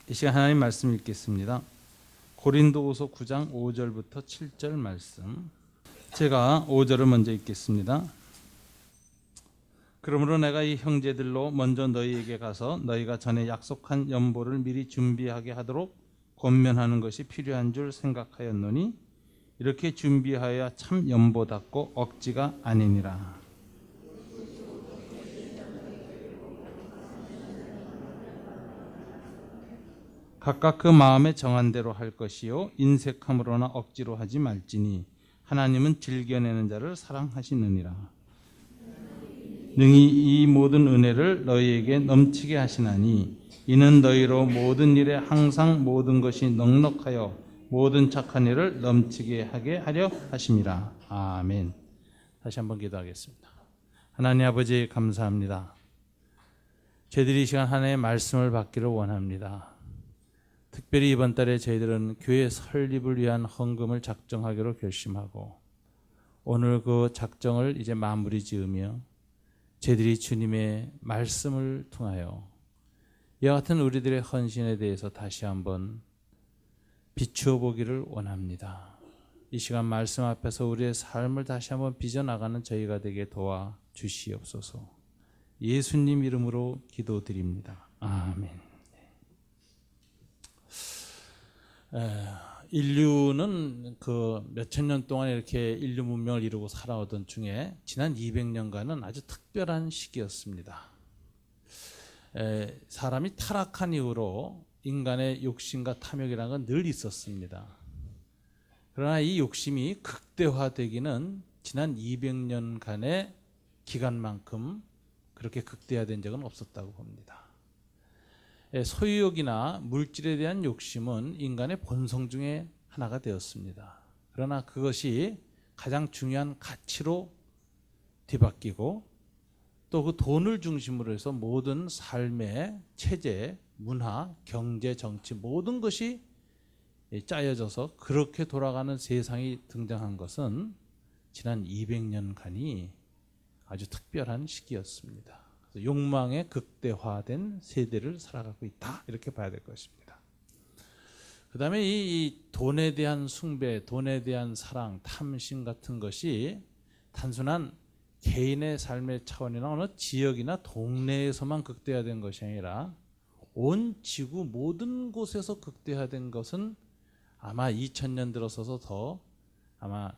이 시간 하나님 말씀 읽겠습니다. 고린도후서 9장 5절부터 7절 말씀. 제가 5절을 먼저 읽겠습니다. 그러므로 내가 이 형제들로 먼저 너희에게 가서 너희가 전에 약속한 연보를 미리 준비하게 하도록 권면하는 것이 필요한 줄 생각하였노니 이렇게 준비하여야 참 연보답고 억지가 아니니라. 각각 그 마음에 정한 대로 할 것이요 인색함으로나 억지로 하지 말지니 하나님은 즐겨내는 자를 사랑하시느니라. 능히 이 모든 은혜를 너희에게 넘치게 하시나니 이는 너희로 모든 일에 항상 모든 것이 넉넉하여 모든 착한 일을 넘치게 하게 하려 하심이라. 아멘. 다시 한번 기도하겠습니다. 하나님 아버지 감사합니다. 저희들이 이 시간 하나님의 말씀을 받기를 원합니다. 특별히 이번 달에 저희들은 교회 설립을 위한 헌금을 작정하기로 결심하고 오늘 그 작정을 이제 마무리 지으며 저희들이 주님의 말씀을 통하여 이와 같은 우리들의 헌신에 대해서 다시 한번 비추어 보기를 원합니다. 이 시간 말씀 앞에서 우리의 삶을 다시 한번 빚어나가는 저희가 되게 도와 주시옵소서. 예수님 이름으로 기도드립니다. 아멘. 인류는 그 몇천 년 동안 이렇게 인류 문명을 이루고 살아오던 중에 지난 200년간은 아주 특별한 시기였습니다. 사람이 타락한 이후로 인간의 욕심과 탐욕이라는 건 늘 있었습니다. 그러나 이 욕심이 극대화되기는 지난 200년간의 기간만큼 그렇게 극대화된 적은 없었다고 봅니다. 소유욕이나 물질에 대한 욕심은 인간의 본성 중에 하나가 되었습니다. 그러나 그것이 가장 중요한 가치로 뒤바뀌고 또 그 돈을 중심으로 해서 모든 삶의 체제, 문화, 경제, 정치 모든 것이 짜여져서 그렇게 돌아가는 세상이 등장한 것은 지난 200년간이 아주 특별한 시기였습니다. 욕망의 극대화된 세대를 살아가고 있다 이렇게 봐야 될 것입니다. 그 다음에 이 돈에 대한 숭배, 돈에 대한 사랑, 탐심 같은 것이 단순한 개인의 삶의 차원이나 어느 지역이나 동네에서만 극대화된 것이 아니라 온 지구 모든 곳에서 극대화된 것은 아마 2000년 들어서서 더 아마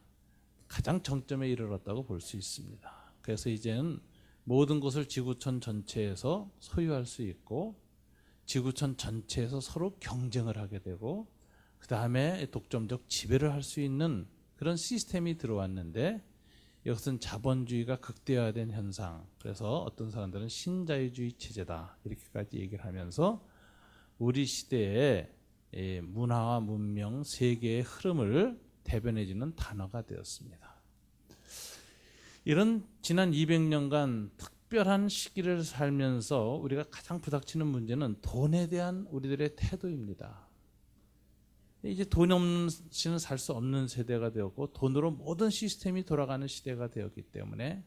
가장 정점에 이르렀다고 볼 수 있습니다. 그래서 이제는 모든 것을 지구촌 전체에서 소유할 수 있고 지구촌 전체에서 서로 경쟁을 하게 되고 그 다음에 독점적 지배를 할 수 있는 그런 시스템이 들어왔는데 이것은 자본주의가 극대화된 현상. 그래서 어떤 사람들은 신자유주의 체제다 이렇게까지 얘기를 하면서 우리 시대의 문화와 문명, 세계의 흐름을 대변해주는 단어가 되었습니다. 이런 지난 200년간 특별한 시기를 살면서 우리가 가장 부닥치는 문제는 돈에 대한 우리들의 태도입니다. 이제 돈이 없이는 살 수 없는 세대가 되었고 돈으로 모든 시스템이 돌아가는 시대가 되었기 때문에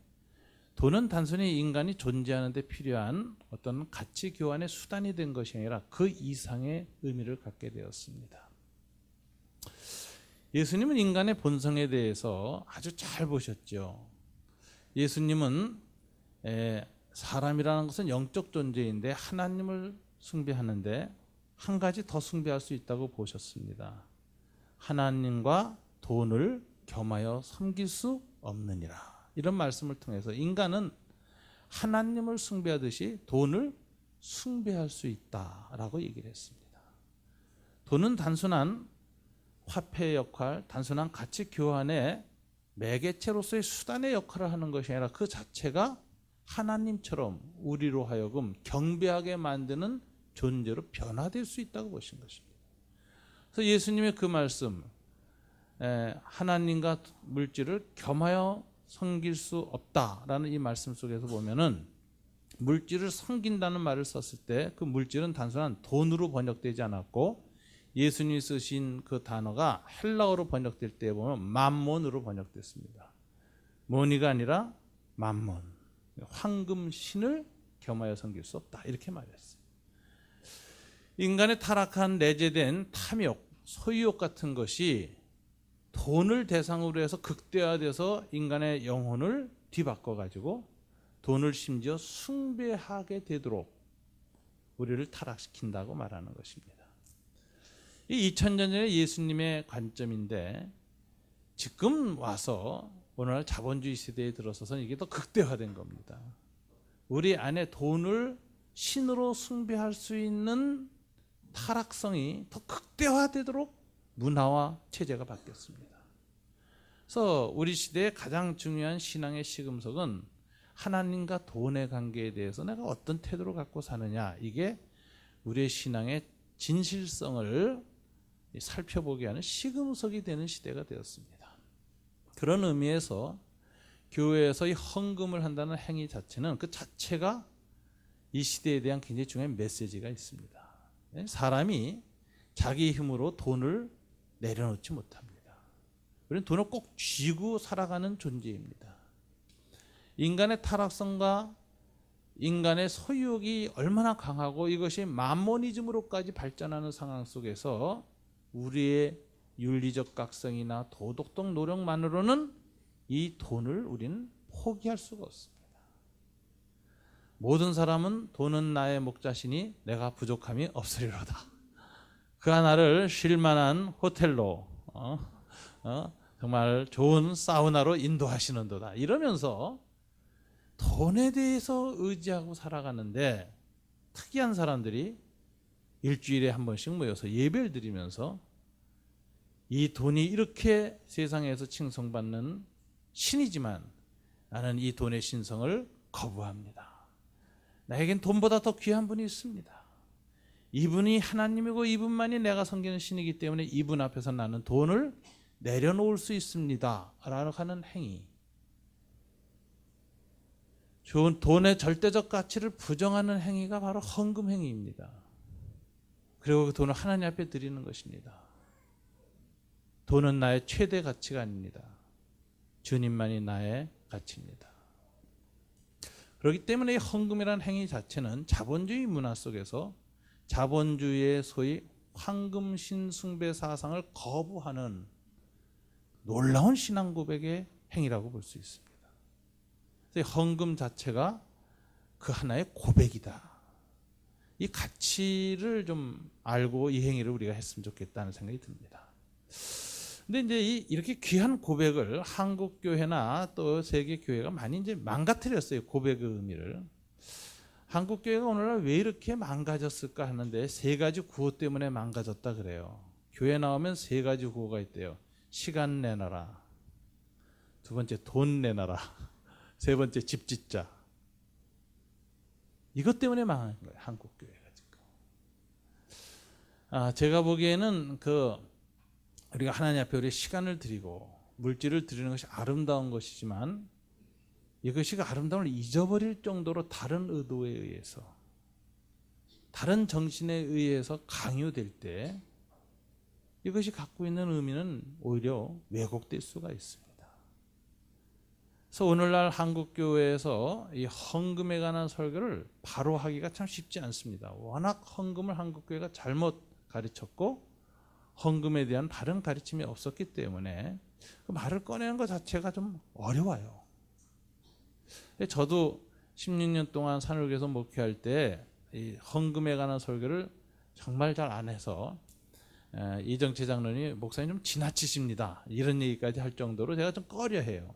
돈은 단순히 인간이 존재하는 데 필요한 어떤 가치 교환의 수단이 된 것이 아니라 그 이상의 의미를 갖게 되었습니다. 예수님은 인간의 본성에 대해서 아주 잘 보셨죠. 예수님은 사람이라는 것은 영적 존재인데 하나님을 숭배하는데 한 가지 더 숭배할 수 있다고 보셨습니다. 하나님과 돈을 겸하여 섬길 수 없느니라. 이런 말씀을 통해서 인간은 하나님을 숭배하듯이 돈을 숭배할 수 있다라고 얘기를 했습니다. 돈은 단순한 화폐의 역할, 단순한 가치 교환의 매개체로서의 수단의 역할을 하는 것이 아니라 그 자체가 하나님처럼 우리로 하여금 경배하게 만드는 존재로 변화될 수 있다고 보신 것입니다. 그래서 예수님의 그 말씀, 하나님과 물질을 겸하여 섬길 수 없다라는 이 말씀 속에서 보면은 물질을 섬긴다는 말을 썼을 때 그 물질은 단순한 돈으로 번역되지 않았고 예수님이 쓰신 그 단어가 헬라어로 번역될 때 보면 맘몬으로 번역됐습니다. 모니가 아니라 맘몬, 황금신을 겸하여 섬길 수 없다 이렇게 말했어요. 인간의 타락한 내재된 탐욕, 소유욕 같은 것이 돈을 대상으로 해서 극대화돼서 인간의 영혼을 뒤바꿔 가지고 돈을 심지어 숭배하게 되도록 우리를 타락시킨다고 말하는 것입니다. 이 2000년 전의 예수님의 관점인데 지금 와서 오늘날 자본주의 시대에 들어서서는 이게 더 극대화된 겁니다. 우리 안에 돈을 신으로 숭배할 수 있는 타락성이 더 극대화되도록 문화와 체제가 바뀌었습니다. 그래서 우리 시대의 가장 중요한 신앙의 시금석은 하나님과 돈의 관계에 대해서 내가 어떤 태도를 갖고 사느냐, 이게 우리의 신앙의 진실성을 살펴보게 하는 시금석이 되는 시대가 되었습니다. 그런 의미에서 교회에서 이 헌금을 한다는 행위 자체는 그 자체가 이 시대에 대한 굉장히 중요한 메시지가 있습니다. 사람이 자기 힘으로 돈을 내려놓지 못합니다. 우리는 돈을 꼭 쥐고 살아가는 존재입니다. 인간의 타락성과 인간의 소유욕이 얼마나 강하고 이것이 맘모니즘으로까지 발전하는 상황 속에서 우리의 윤리적 각성이나 도덕적 노력만으로는 이 돈을 우리는 포기할 수가 없습니다. 모든 사람은 돈은 나의 목자시니 내가 부족함이 없으리로다. 그 하나를 쉴만한 호텔로 정말 좋은 사우나로 인도하시는도다. 이러면서 돈에 대해서 의지하고 살아가는데 특이한 사람들이 일주일에 한 번씩 모여서 예배를 드리면서 이 돈이 이렇게 세상에서 칭송받는 신이지만 나는 이 돈의 신성을 거부합니다. 나에겐 돈보다 더 귀한 분이 있습니다. 이분이 하나님이고 이분만이 내가 섬기는 신이기 때문에 이분 앞에서 나는 돈을 내려놓을 수 있습니다 라고 하는 행위, 좋은 돈의 절대적 가치를 부정하는 행위가 바로 헌금 행위입니다. 그리고 그 돈을 하나님 앞에 드리는 것입니다. 돈은 나의 최대 가치가 아닙니다. 주님만이 나의 가치입니다. 그렇기 때문에 이 헌금이라는 행위 자체는 자본주의 문화 속에서 자본주의의 소위 황금신 숭배 사상을 거부하는 놀라운 신앙 고백의 행위라고 볼 수 있습니다. 헌금 자체가 그 하나의 고백이다. 이 가치를 좀 알고 이 행위를 우리가 했으면 좋겠다는 생각이 듭니다. 근데 이제 이렇게 귀한 고백을 한국 교회나 또 세계 교회가 많이 이제 망가뜨렸어요. 고백의 의미를. 한국 교회가 오늘날 왜 이렇게 망가졌을까 하는데 세 가지 구호 때문에 망가졌다 그래요. 교회 나오면 세 가지 구호가 있대요. 시간 내놔라. 두 번째 돈 내놔라. 세 번째 집 짓자. 이것 때문에 망한 거예요. 한국 교회가 지금. 제가 보기에는 우리가 하나님 앞에 우리 시간을 드리고 물질을 드리는 것이 아름다운 것이지만 이것이 그 아름다움을 잊어버릴 정도로 다른 의도에 의해서, 다른 정신에 의해서 강요될 때 이것이 갖고 있는 의미는 오히려 왜곡될 수가 있습니다. 그래서 오늘날 한국 교회에서 이 헌금에 관한 설교를 바로 하기가 참 쉽지 않습니다. 워낙 헌금을 한국 교회가 잘못 가르쳤고 헌금에 대한 바른 가르침이 없었기 때문에 그 말을 꺼내는 것 자체가 좀 어려워요. 저도 16년 동안 산울교에서 목회할 때 이 헌금에 관한 설교를 정말 잘 안 해서 이정채 장로님이 목사님 좀 지나치십니다. 이런 얘기까지 할 정도로 제가 좀 꺼려해요.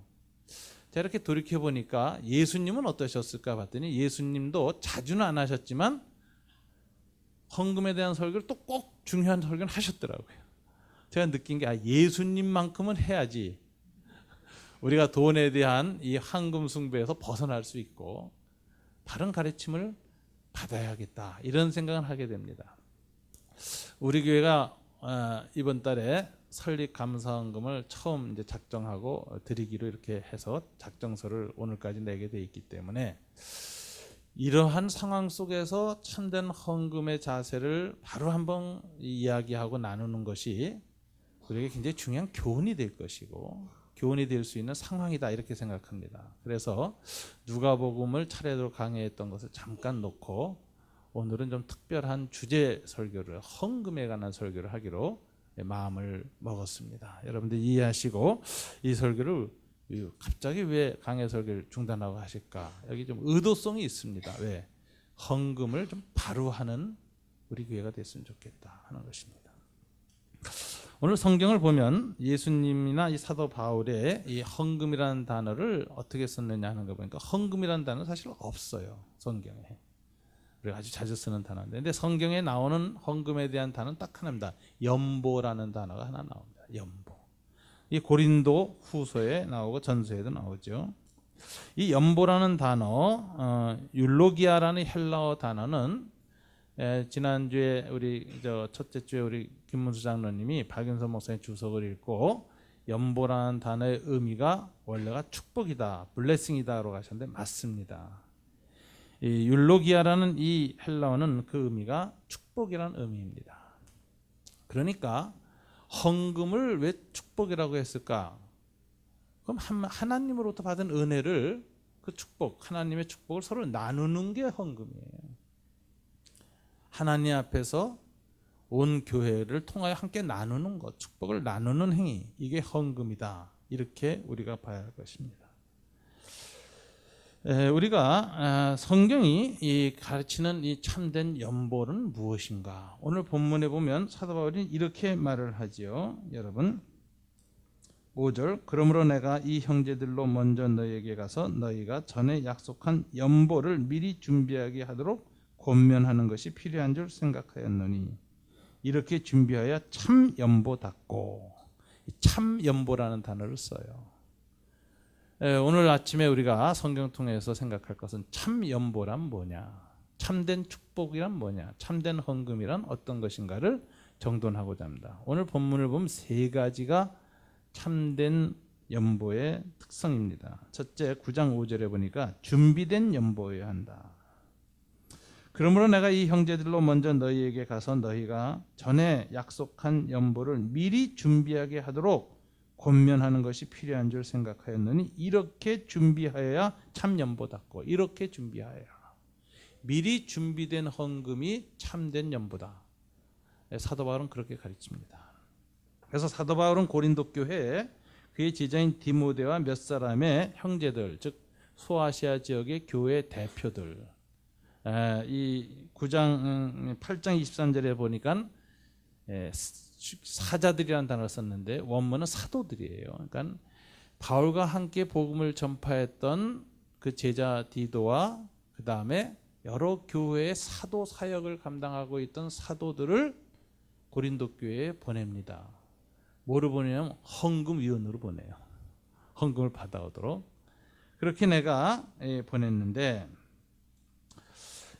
제가 이렇게 돌이켜 보니까 예수님은 어떠셨을까 봤더니 예수님도 자주는 안 하셨지만 헌금에 대한 설교를 또 꼭 중요한 설교를 하셨더라고요. 제가 느낀 게 예수님만큼은 해야지 우리가 돈에 대한 이 황금 숭배에서 벗어날 수 있고 바른 가르침을 받아야겠다, 이런 생각을 하게 됩니다. 우리 교회가 이번 달에 설립 감사헌금을 처음 이제 작정하고 드리기로 이렇게 해서 작정서를 오늘까지 내게 돼 있기 때문에 이러한 상황 속에서 참된 헌금의 자세를 바로 한번 이야기하고 나누는 것이 우리에게 굉장히 중요한 교훈이 될 것이고 교훈이 될 수 있는 상황이다, 이렇게 생각합니다. 그래서 누가복음을 차례로 강의했던 것을 잠깐 놓고 오늘은 좀 특별한 주제 설교를, 헌금에 관한 설교를 하기로 마음을 먹었습니다. 여러분들 이해하시고 이 설교를 갑자기 왜 강해 설교를 중단하고 하실까? 여기 좀 의도성이 있습니다. 왜? 헌금을 좀 바로 하는 우리 교회가 됐으면 좋겠다 하는 것입니다. 오늘 성경을 보면 예수님이나 이 사도 바울의 이 헌금이라는 단어를 어떻게 썼느냐 하는 거 보니까 헌금이라는 단어는 사실 없어요. 성경에. 우리가 아주 자주 쓰는 단어인데, 근데 성경에 나오는 헌금에 대한 단어는 딱 하나입니다. 연보라는 단어가 하나 나옵니다. 연보. 이 고린도 후서에 나오고 전서에도 나오죠. 이 연보라는 단어, 율로기아라는 헬라어 단어는 지난주에 우리 첫째 주에 우리 김문수 장로님이 박윤선 목사의 주석을 읽고 연보라는 단어의 의미가 원래가 축복이다, 블레싱이다라고 하셨는데 맞습니다. 이 율로기아라는 이 헬라어는 그 의미가 축복이라는 의미입니다. 그러니까 헌금을 왜 축복이라고 했을까? 그럼 하나님으로부터 받은 은혜를, 그 축복, 하나님의 축복을 서로 나누는 게 헌금이에요. 하나님 앞에서 온 교회를 통하여 함께 나누는 것, 축복을 나누는 행위, 이게 헌금이다. 이렇게 우리가 봐야 할 것입니다. 우리가 성경이 가르치는 이 참된 연보는 무엇인가? 오늘 본문에 보면 사도 바울이 이렇게 말을 하지요. 여러분 5절, 그러므로 내가 이 형제들로 먼저 너희에게 가서 너희가 전에 약속한 연보를 미리 준비하게 하도록 권면하는 것이 필요한 줄 생각하였노니 이렇게 준비하여 참 연보답고, 참 연보라는 단어를 써요. 오늘 아침에 우리가 성경 통해서 생각할 것은 참 연보란 뭐냐, 참된 축복이란 뭐냐, 참된 헌금이란 어떤 것인가를 정돈하고자 합니다. 오늘 본문을 보면 세 가지가 참된 연보의 특성입니다. 첫째, 9장 5절에 보니까 준비된 연보여야 한다. 그러므로 내가 이 형제들로 먼저 너희에게 가서 너희가 전에 약속한 연보를 미리 준비하게 하도록 권면하는 것이 필요한 줄 생각하였느니 이렇게 준비하여야 참 연보답고, 이렇게 준비하여야, 미리 준비된 헌금이 참된 연보다. 사도 바울은 그렇게 가르칩니다. 그래서 사도 바울은 고린도 교회에 그의 제자인 디모데와 몇 사람의 형제들, 즉 소아시아 지역의 교회 대표들, 이 9장 8장 23절에 보니까 사자들이라는 단어를 썼는데 원문은 사도들이에요. 그러니까 바울과 함께 복음을 전파했던 그 제자 디도와 그 다음에 여러 교회의 사도 사역을 감당하고 있던 사도들을 고린도 교회에 보냅니다. 뭐로 보내냐면 헌금위원으로 보내요. 헌금을 받아오도록. 그렇게 내가 보냈는데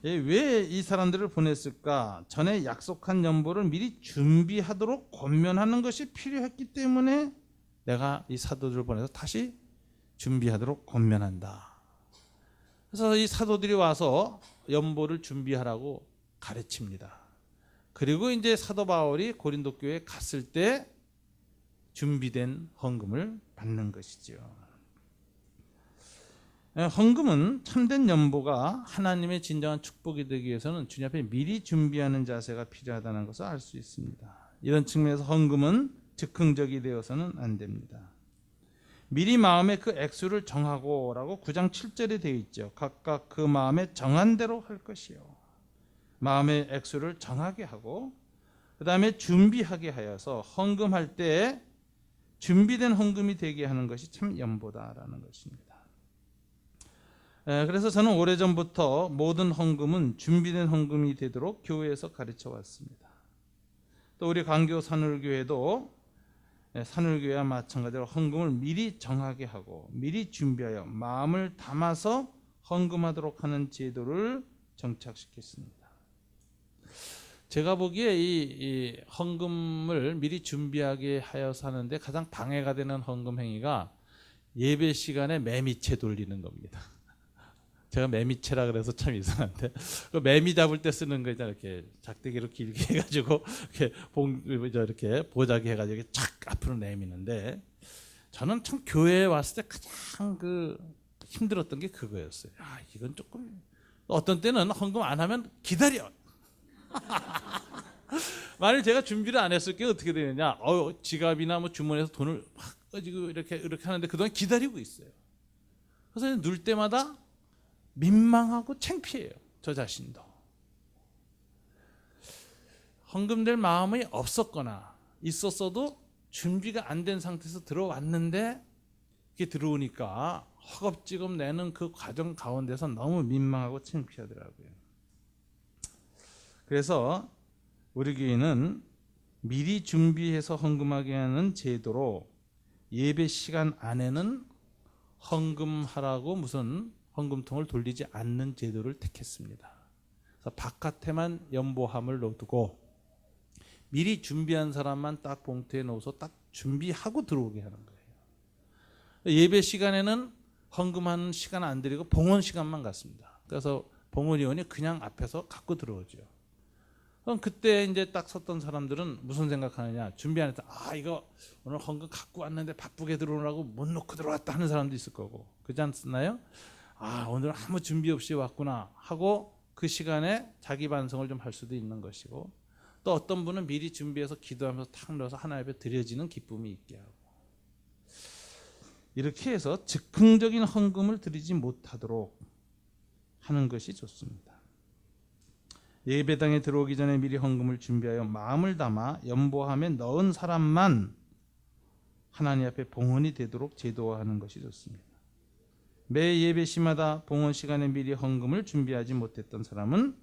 왜 이 사람들을 보냈을까? 전에 약속한 연보를 미리 준비하도록 권면하는 것이 필요했기 때문에 내가 이 사도들을 보내서 다시 준비하도록 권면한다. 그래서 이 사도들이 와서 연보를 준비하라고 가르칩니다. 그리고 이제 사도 바울이 고린도 교회에 갔을 때 준비된 헌금을 받는 것이죠. 헌금은 참된 연보가 하나님의 진정한 축복이 되기 위해서는 주님 앞에 미리 준비하는 자세가 필요하다는 것을 알 수 있습니다. 이런 측면에서 헌금은 즉흥적이 되어서는 안 됩니다. 미리 마음에 그 액수를 정하고 라고 9장 7절에 되어 있죠. 각각 그 마음에 정한 대로 할 것이요. 마음의 액수를 정하게 하고 그 다음에 준비하게 하여서 헌금할 때 준비된 헌금이 되게 하는 것이 참 연보다라는 것입니다. 그래서 저는 오래전부터 모든 헌금은 준비된 헌금이 되도록 교회에서 가르쳐 왔습니다. 또 우리 강교 산울교회도 산울교회와 마찬가지로 헌금을 미리 정하게 하고 미리 준비하여 마음을 담아서 헌금하도록 하는 제도를 정착시켰습니다. 제가 보기에 이 헌금을 미리 준비하게 하여서 하는데 가장 방해가 되는 헌금 행위가 예배 시간에 매미채 돌리는 겁니다. 제가 매미채라 그래서 참 이상한데, 그 매미 잡을 때 쓰는 거 있잖아요. 이렇게 작대기로 길게 해가지고 이렇게 보자기 해가지고 이렇게 착 앞으로 내미는데, 저는 참 교회에 왔을 때 가장 힘들었던 게 그거였어요. 이건 조금 어떤 때는 헌금 안 하면 기다려. 만일 제가 준비를 안 했을 게 어떻게 되느냐? 지갑이나 뭐 주머니에서 돈을 막 가지고 이렇게 하는데 그동안 기다리고 있어요. 그래서 넣을 때마다 민망하고 창피해요. 저 자신도. 헌금 낼 마음이 없었거나 있었어도 준비가 안 된 상태에서 들어왔는데 이게 들어오니까 허겁지겁 내는 그 과정 가운데서 너무 민망하고 창피하더라고요. 그래서 우리 교회는 미리 준비해서 헌금하게 하는 제도로 예배 시간 안에는 헌금하라고 무슨 헌금통을 돌리지 않는 제도를 택했습니다. 그래서 바깥에만 연보함을 넣어두고 미리 준비한 사람만 딱 봉투에 넣어서 딱 준비하고 들어오게 하는 거예요. 예배 시간에는 헌금하는 시간 안 드리고 봉헌 시간만 갖습니다. 그래서 봉헌위원이 그냥 앞에서 갖고 들어오죠. 그럼 그때 이제 딱 섰던 사람들은 무슨 생각하느냐? 준비 안 했다. 이거 오늘 헌금 갖고 왔는데 바쁘게 들어오라고 못 놓고 들어왔다 하는 사람도 있을 거고. 그렇지 않나요? 오늘 아무 준비 없이 왔구나 하고 그 시간에 자기 반성을 좀 할 수도 있는 것이고, 또 어떤 분은 미리 준비해서 기도하면서 탁 넣어서 하나님 앞에 드려지는 기쁨이 있게 하고, 이렇게 해서 즉흥적인 헌금을 드리지 못하도록 하는 것이 좋습니다. 예배당에 들어오기 전에 미리 헌금을 준비하여 마음을 담아 연보함에 넣은 사람만 하나님 앞에 봉헌이 되도록 제도화하는 것이 좋습니다. 매 예배 시마다 봉헌 시간에 미리 헌금을 준비하지 못했던 사람은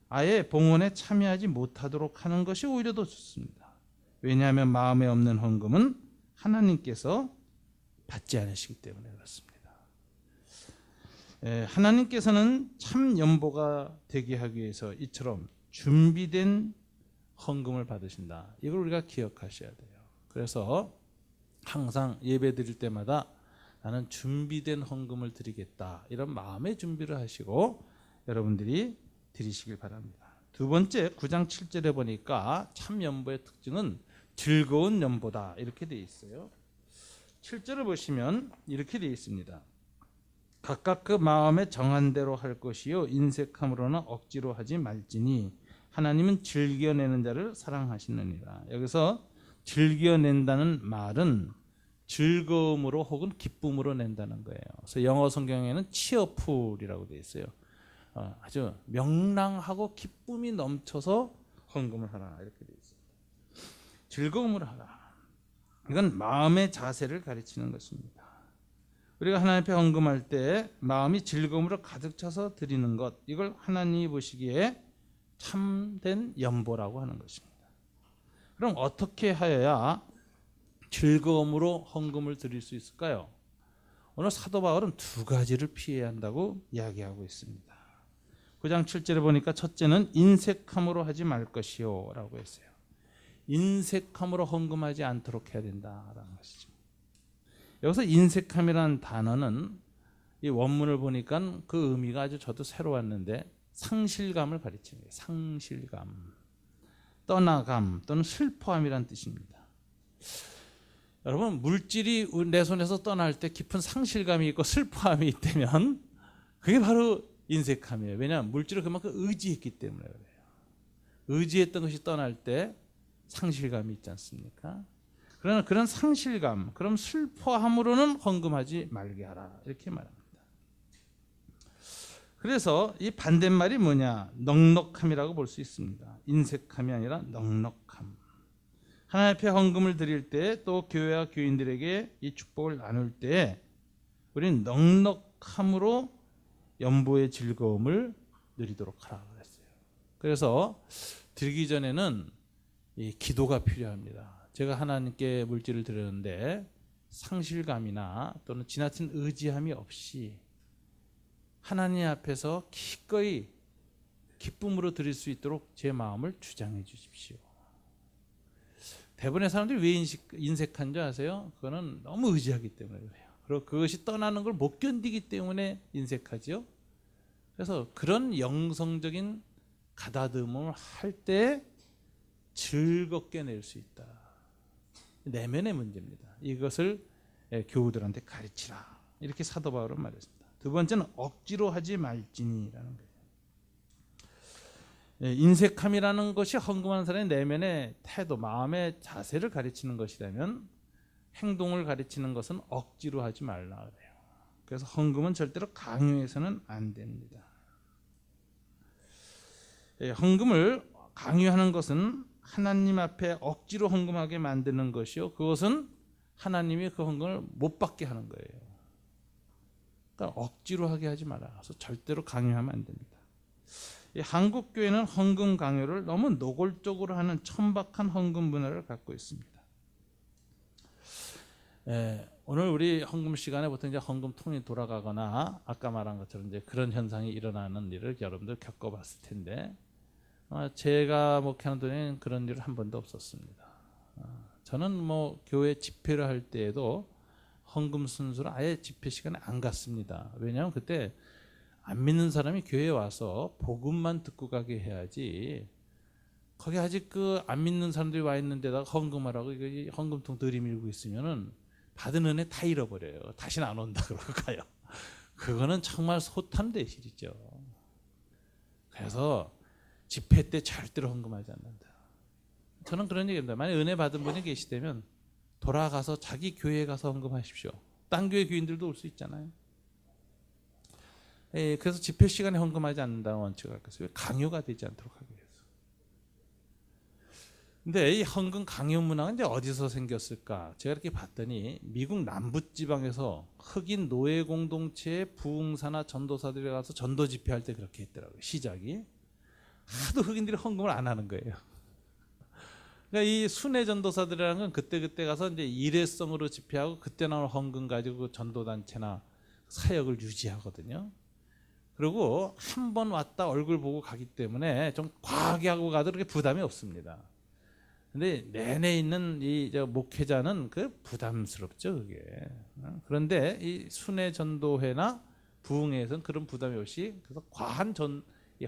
아예 봉헌에 참여하지 못하도록 하는 것이 오히려 더 좋습니다. 왜냐하면 마음에 없는 헌금은 하나님께서 받지 않으시기 때문에 그렇습니다. 하나님께서는 참 연보가 되게 하기 위해서 이처럼 준비된 헌금을 받으신다. 이걸 우리가 기억하셔야 돼요. 그래서 항상 예배 드릴 때마다 나는 준비된 헌금을 드리겠다, 이런 마음의 준비를 하시고 여러분들이 드리시길 바랍니다. 두 번째 9장 7절에 보니까 참 연보의 특징은 즐거운 연보다 이렇게 되어 있어요. 7절을 보시면 이렇게 되어 있습니다. 각각 그 마음에 정한 대로 할 것이요 인색함으로나 억지로 하지 말지니 하나님은 즐겨내는 자를 사랑하시느니라. 여기서 즐겨낸다는 말은 즐거움으로 혹은 기쁨으로 낸다는 거예요. 그래서 영어 성경에는 cheerful이라고 되어 있어요. 아주 명랑하고 기쁨이 넘쳐서 헌금을 하라, 이렇게 되어 있습니다. 즐거움으로 하라. 이건 마음의 자세를 가르치는 것입니다. 우리가 하나님 앞에 헌금할 때 마음이 즐거움으로 가득 차서 드리는 것, 이걸 하나님이 보시기에 참된 연보라고 하는 것입니다. 그럼 어떻게 하여야 즐거움으로 헌금을 드릴 수 있을까요? 오늘 사도 바울은 두 가지를 피해야 한다고 이야기하고 있습니다. 9장 7절에 보니까 첫째는 인색함으로 하지 말 것이요 라고 했어요. 인색함으로 헌금하지 않도록 해야 된다라는 것이죠. 여기서 인색함이라는 단어는 이 원문을 보니까 그 의미가 아주 저도 새로웠는데 상실감을 가리키는 거예요. 상실감, 떠나감 또는 슬퍼함이라는 뜻입니다. 여러분, 물질이 내 손에서 떠날 때 깊은 상실감이 있고 슬퍼함이 있다면 그게 바로 인색함이에요. 왜냐하면 물질을 그만큼 의지했기 때문에 그래요. 의지했던 것이 떠날 때 상실감이 있지 않습니까? 그러나 그런 상실감, 그럼 슬퍼함으로는 헌금하지 말게 하라, 이렇게 말합니다. 그래서 이 반대말이 뭐냐? 넉넉함이라고 볼 수 있습니다. 인색함이 아니라 넉넉함. 하나님 앞에 헌금을 드릴 때, 또 교회와 교인들에게 이 축복을 나눌 때 우리는 넉넉함으로 연보의 즐거움을 누리도록 하라 그랬어요. 그래서 드리기 전에는 이 기도가 필요합니다. 제가 하나님께 물질을 드렸는데 상실감이나 또는 지나친 의지함이 없이 하나님 앞에서 기꺼이 기쁨으로 드릴 수 있도록 제 마음을 주장해 주십시오. 대부분의 사람들이 왜 인색한 줄 아세요? 그거는 너무 의지하기 때문에 그래요. 그리고 그것이 떠나는 걸 못 견디기 때문에 인색하죠. 그래서 그런 영성적인 가다듬음을 할 때 즐겁게 낼 수 있다. 내면의 문제입니다. 이것을 교우들한테 가르치라, 이렇게 사도 바울은 말했습니다. 두 번째는 억지로 하지 말지니라는 거예요. 인색함이라는 것이 헌금하는 사람의 내면의 태도, 마음의 자세를 가르치는 것이라면 행동을 가르치는 것은 억지로 하지 말라 그래요. 그래서 헌금은 절대로 강요해서는 안 됩니다. 헌금을 강요하는 것은 하나님 앞에 억지로 헌금하게 만드는 것이요, 그것은 하나님이 그 헌금을 못 받게 하는 거예요. 그러니까 억지로 하게 하지 마라. 그래서 절대로 강요하면 안 됩니다. 한국 교회는 헌금 강요를 너무 노골적으로 하는 천박한 헌금 문화를 갖고 있습니다. 오늘 우리 헌금 시간에 보통 이제 헌금통이 돌아가거나 아까 말한 것처럼 이제 그런 현상이 일어나는 일을 여러분들 겪어봤을 텐데, 제가 목회하는 동안에는 그런 일은 한 번도 없었습니다. 저는 뭐 교회 집회를 할 때에도 헌금 순서로 아예 집회 시간에 안 갔습니다. 왜냐하면 그때 안 믿는 사람이 교회에 와서 복음만 듣고 가게 해야지, 거기 아직 그 안 믿는 사람들이 와 있는 데다가 헌금하라고 헌금통 들이밀고 있으면은 받은 은혜 다 잃어버려요. 다시는 안 온다 그러고 가요. 그거는 정말 소탐대실이죠. 그래서 집회 때 절대로 헌금하지 않는다. 저는 그런 얘기입니다. 만약 은혜 받은 분이 계시다면 돌아가서 자기 교회에 가서 헌금하십시오. 딴 교회 교인들도 올 수 있잖아요. 그래서 집회 시간에 헌금하지 않는다는 원칙을 갖고 있어요. 강요가 되지 않도록 하기 위해서. 근데 이 헌금 강요 문화가 이제 어디서 생겼을까? 제가 이렇게 봤더니 미국 남부 지방에서 흑인 노예 공동체의 부흥사나 전도사들이 가서 전도 집회할 때 그렇게 했더라고요. 시작이 하도 흑인들이 헌금을 안 하는 거예요. 그러니까 이 순회 전도사들이라는 건 그때 가서 이제 일회성으로 집회하고 그때 나오는 헌금 가지고 전도 단체나 사역을 유지하거든요. 그리고 한 번 왔다 얼굴 보고 가기 때문에 좀 과하게 하고 가도 그렇게 부담이 없습니다. 근데 내내 있는 이 목회자는 그 부담스럽죠, 그게. 그런데 이 순회 전도회나 부흥회에서는 그런 부담이 없이 그래서 과한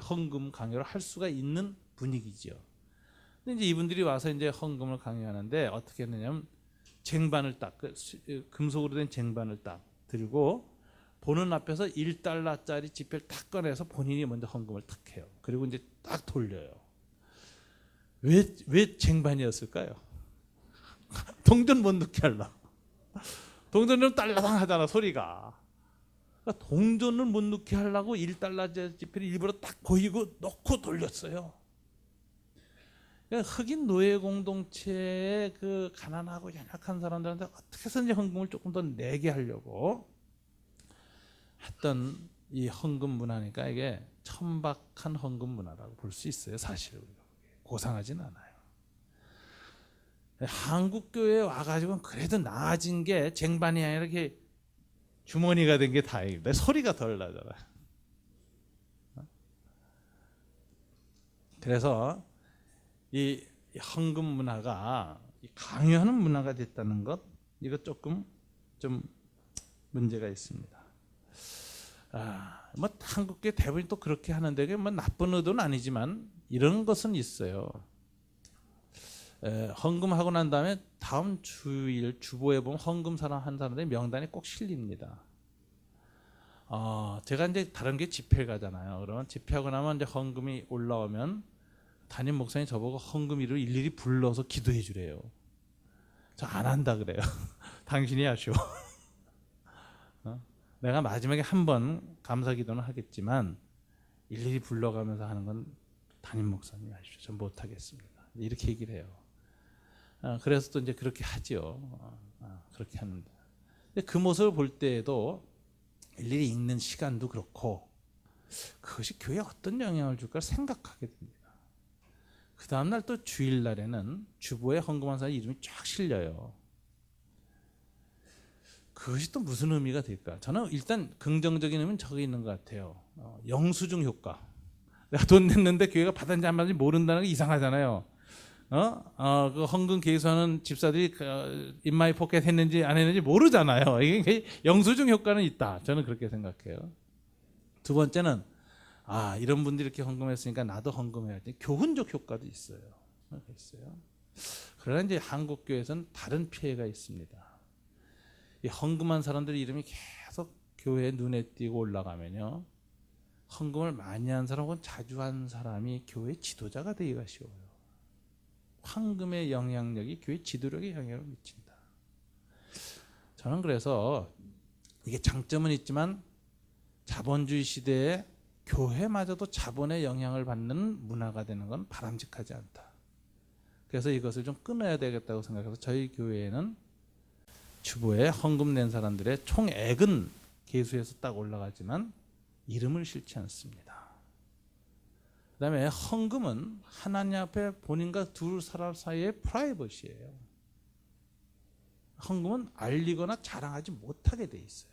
헌금 강요를 할 수가 있는 분위기죠. 근데 이제 이분들이 와서 이제 헌금을 강요하는데 어떻게 했느냐면 쟁반을 딱 금속으로 된 쟁반을 딱 들고 보는 앞에서 1달러짜리 지폐를 탁 꺼내서 본인이 먼저 헌금을 탁 해요. 그리고 이제 딱 돌려요. 왜 쟁반이었을까요? 동전 못 넣게 하려고. 동전은 딸라당 하잖아, 소리가. 그러니까 동전을 못 넣게 하려고 1달러 지폐를 일부러 딱 보이고 넣고 돌렸어요. 그러니까 흑인 노예 공동체의 그 가난하고 연약한 사람들한테 어떻게 해서든지 헌금을 조금 더 내게 하려고 했던 이 헌금 문화니까 이게 천박한 헌금 문화라고 볼 수 있어요. 사실 고상하진 않아요. 한국 교회에 와가지고 그래도 나아진 게 쟁반이 아니라 이렇게 주머니가 된 게 다행입니다. 소리가 덜 나잖아요. 그래서 이 헌금 문화가 강요하는 문화가 됐다는 것, 이거 조금 좀 문제가 있습니다. 뭐 한국계 대부분 또 그렇게 하는데 뭐 나쁜 의도는 아니지만 이런 것은 있어요. 헌금하고 난 다음에 다음 주일 주보에 보면 헌금 한 사람들의 명단이 꼭 실립니다. 제가 이제 다른 게 집회 가잖아요. 그러면 집회하고 나면 이제 헌금이 올라오면 담임 목사님 저보고 헌금일을 일일이 불러서 기도해 주래요. 저 안 한다 그래요. 당신이 하시오. 내가 마지막에 한 번 감사 기도는 하겠지만 일일이 불러가면서 하는 건 담임 목사님이 하시오. 전 못 하겠습니다. 이렇게 얘기를 해요. 그래서 또 이제 그렇게 하죠. 그렇게 합니다. 그 모습을 볼 때에도 일일이 읽는 시간도 그렇고 그것이 교회에 어떤 영향을 줄까 생각하게 됩니다. 그 다음날 또 주일날에는 주보에 헌금한 사람 이름이 쫙 실려요. 그것이 또 무슨 의미가 될까? 저는 일단 긍정적인 의미는 저기 있는 것 같아요. 영수증 효과. 내가 돈 냈는데 교회가 받았는지 안 받았는지 모른다는 게 이상하잖아요. 그 헌금 계수하는 집사들이 in my pocket 했는지 안 했는지 모르잖아요. 이게 영수증 효과는 있다. 저는 그렇게 생각해요. 두 번째는 이런 분들이 이렇게 헌금했으니까 나도 헌금해야지. 교훈적 효과도 있어요. 그러나 이제 한국 교회에서는 다른 피해가 있습니다. 이 헌금한 사람들 이름이 계속 교회에 눈에 띄고 올라가면요, 헌금을 많이 한 사람은 자주 한 사람이 교회 지도자가 되기가 쉬워요. 헌금의 영향력이 교회 지도력에 영향을 미친다. 저는 그래서 이게 장점은 있지만 자본주의 시대에 교회마저도 자본의 영향을 받는 문화가 되는 건 바람직하지 않다. 그래서 이것을 좀 끊어야 되겠다고 생각해서 저희 교회에는 주보에 헌금 낸 사람들의 총액은 계수해서 딱 올라가지만 이름을 실지 않습니다. 그 다음에 헌금은 하나님 앞에 본인과 두 사람 사이의 프라이버시예요. 헌금은 알리거나 자랑하지 못하게 돼 있어요.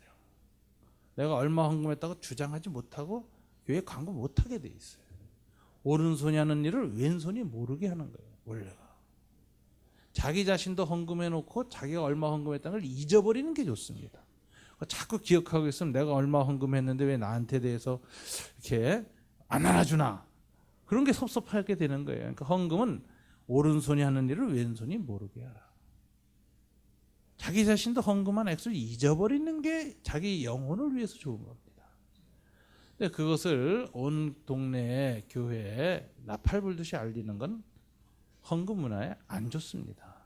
내가 얼마 헌금했다고 주장하지 못하고 교회 광고 못하게 돼 있어요. 오른손이 하는 일을 왼손이 모르게 하는 거예요. 원래가. 자기 자신도 헌금해놓고 자기가 얼마 헌금했다는 걸 잊어버리는 게 좋습니다. 자꾸 기억하고 있으면 내가 얼마 헌금했는데 왜 나한테 대해서 이렇게 안 알아주나, 그런 게 섭섭하게 되는 거예요. 그러니까 헌금은 오른손이 하는 일을 왼손이 모르게 하라. 자기 자신도 헌금한 액수를 잊어버리는 게 자기 영혼을 위해서 좋은 겁니다. 근데 그것을 온 동네에 교회에 나팔 불듯이 알리는 건 헌금 문화에 안 좋습니다.